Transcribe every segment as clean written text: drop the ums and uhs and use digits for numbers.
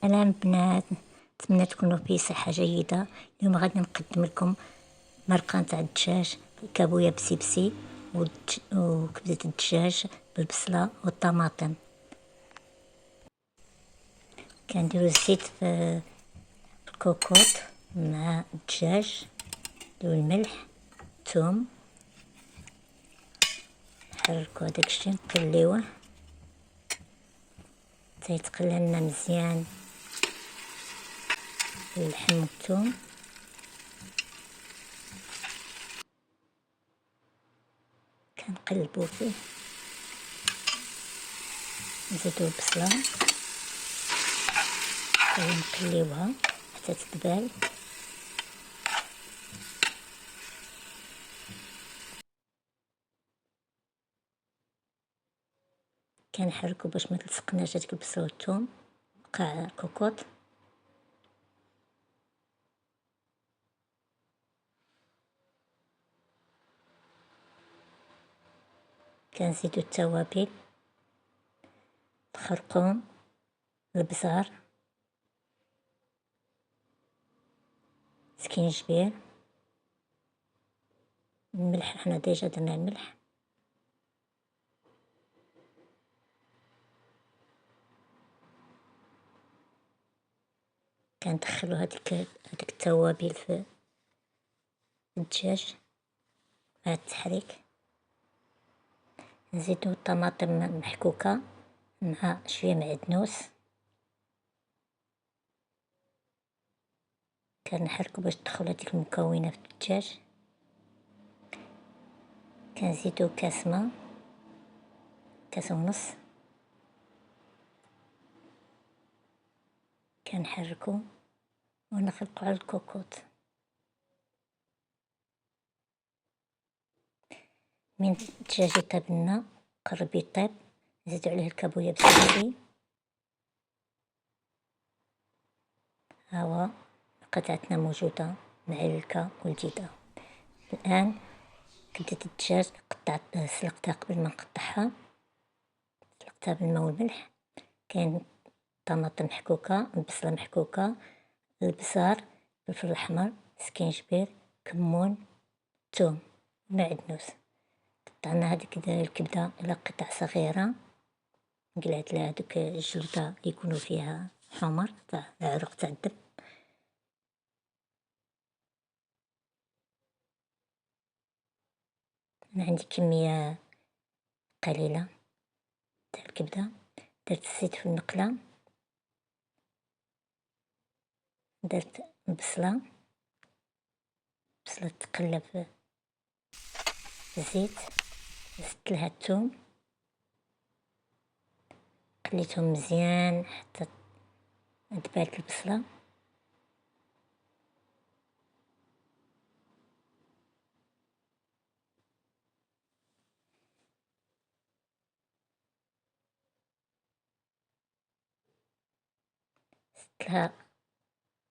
سلام بنات، نتمنى تكونوا في صحة جيدة. اليوم غادي نقدم لكم مرقة نتاع الدجاج بالكابويا بسيبسي وكبدة الدجاج بالبصلة والطماطم. كنديرو الزيت في الكوكوط مع الدجاج والملح ثوم، نحركو هداك الشي، نقليوه حتى يتقلى لنا مزيان اللحم والثوم. كنقلبو فيه، نزيدو البصلة ونقليوها حتى تدبال. كنحركو باش ما تلصقناش هاديك البصلة والثوم وقع الكوكوط. كنزيدو التوابل، الخرقوم، البزار، سكينجبير، الملح، حنا ديجا درنا الملح. كندخلو هاديك التوابل في الدجاج مع التحريك. نزيدو الطماطم محكوكة مع شوية معدنوس، كنحركو باش تدخل هاديك المكونة في الدجاج. كنزيدو كاس ما، كاس ونص، كنحركو ونخلقو على الكوكوط. من الدجاج يطيب لنا، قرب يطيب، نزيدو عليه الكابويا بسيبسي. هاهو قطعتنا موجودة معلكة ولذيذة. الآن كبدة الدجاج سلقتها قبل ما نقطعها، سلقتها بالماء والملح. كاين طماطم محكوكة، البصلة محكوكة، البصار، الفلفل الأحمر، سكينجبير، كمون، ثوم، معدنوس. قطعنا هاديك الكبدة إلى قطع صغيرة، قلعت لها هادوك الجلدة اللي يكونوا فيها حمر تاع العروق تاع الدم. أنا عندي كمية قليلة تاع الكبدة. درت الزيت في المقلة، درت البصلة تقلب في الزيت، زدت لها الثوم، قليتهم مزيان حتى دبالت البصلة. زدت لها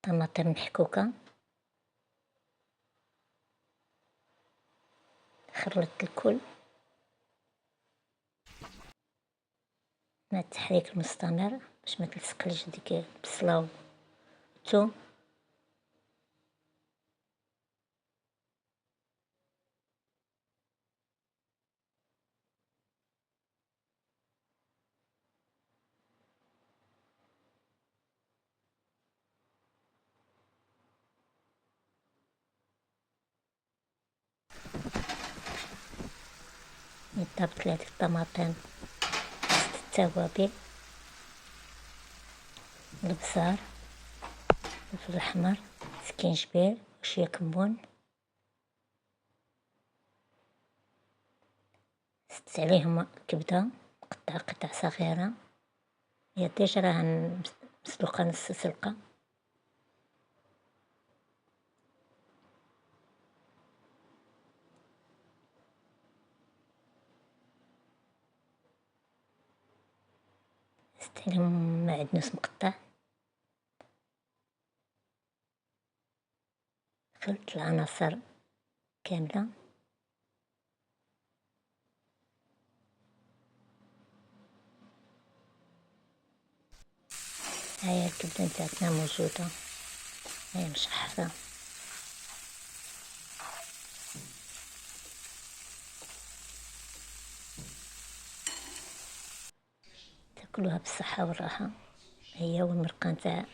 طماطم محكوكة، خلطت الكل مع التحريك المستمر باش ما تلصقليش ديك البصلة والثوم. ضربت لها الطماطم، التوابل، البصار، الفلفل الأحمر، سكينجبير وشوية كمون. زدت عليهم الكبدة مقطعة قطع صغيرة، هي ديجا راها مسلوقة نص سلقة. زدت عليهم معدنوس مقطع، خلطت العناصر كاملة. هاهي الكبدة متاعتنا موجودة، هاهي مشحرة. تاكلوها بالصحة والراحة، هي والمرقة نتاع